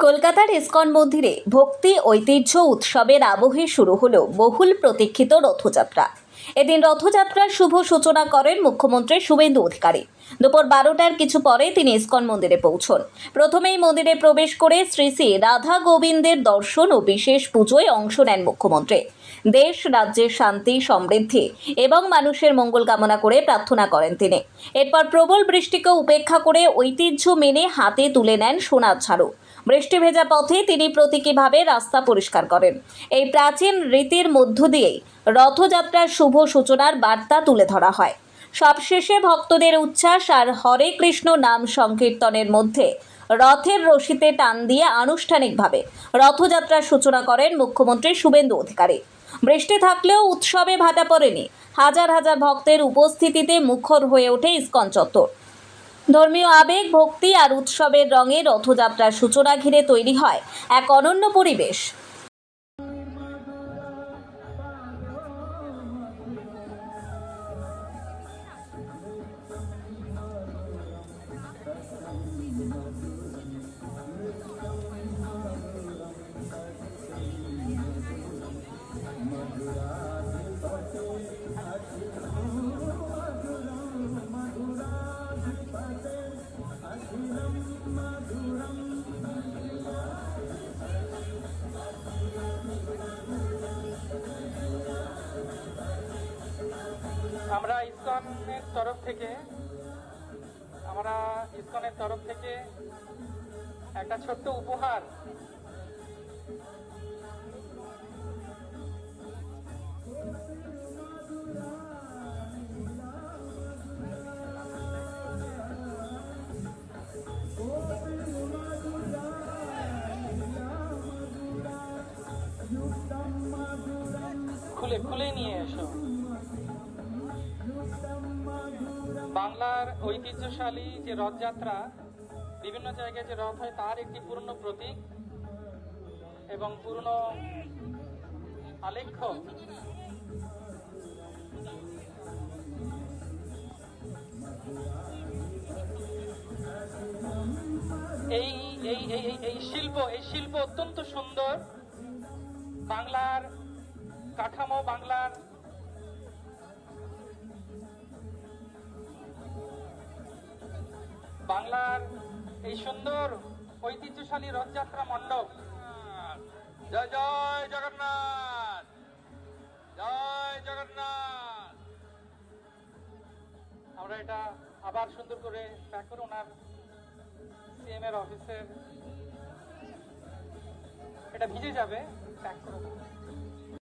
কলকাতার ইসকন মন্দিরে ভক্তি ঐতিহ্য উৎসবের আবহে শুরু হলো বহুল প্রতীক্ষিত রথযাত্রা। এদিন রথযাত্রার শুভ সূচনা করেন মুখ্যমন্ত্রী শুভেন্দু অধিকারী। দুপুর 12টার কিছু পরে তিনি ইসকন মন্দিরে পৌঁছন। প্রথমেই মন্দিরে প্রবেশ করে শ্রী শ্রী রাধা গোবিন্দের দর্শন ও বিশেষ পুজোয় অংশ নেন মুখ্যমন্ত্রী। দেশ রাজ্যের শান্তি সমৃদ্ধি এবং মানুষের মঙ্গল কামনা করে প্রার্থনা করেন তিনি। এরপর প্রবল বৃষ্টিকে উপেক্ষা করে ঐতিহ্য মেনে হাতে তুলে নেন সোনার ঝাড়ু। বৃষ্টি ভেজা পথে তিনি প্রতীকীভাবে রাস্তা পরিষ্কার করেন। এই প্রাচীন রীতির মধ্য দিয়েই রথযাত্রার শুভ সূচনার বার্তা তুলে ধরা হয়। সবশেষে ভক্তদের উচ্ছ্বাস আর হরে কৃষ্ণ নাম সংকীর্তনের মধ্যে রথের রশিতে টান দিয়ে আনুষ্ঠানিকভাবে রথযাত্রার সূচনা করেন মুখ্যমন্ত্রী শুভেন্দু অধিকারী। বৃষ্টি থাকলেও উৎসবে ভাটা পড়েনি। হাজার হাজার ভক্তের উপস্থিতিতে মুখর হয়ে ওঠে ইসকন চত্বর। ধর্মীয় আবেগ, ভক্তি আর উৎসবের রঙে রথযাত্রার সূচনা ঘিরে তৈরি হয় এক অনন্য পরিবেশ। আমরা ইসকনের তরফ থেকে একটা ছোট্ট উপহার খুলে নিয়ে এসো। বাংলার ঐতিহ্যশালী যে রথযাত্রা, বিভিন্ন জায়গায় যে রথ হয় তার একটি পুরনো প্রতীক এবং পুরনো আলেখ্য। এই শিল্প অত্যন্ত সুন্দর। বাংলার কাঠামো, বাংলার এই সুন্দর ঐতিহ্যশালী রথযাত্রা মণ্ডপ। জয় জয় জগন্নাথ, জয় জগন্নাথ। আমরা এটা আবার সুন্দর করে প্যাক করে ওনার সিএম এর অফিসের, এটা ভিজে যাবে, প্যাক করে দেবো।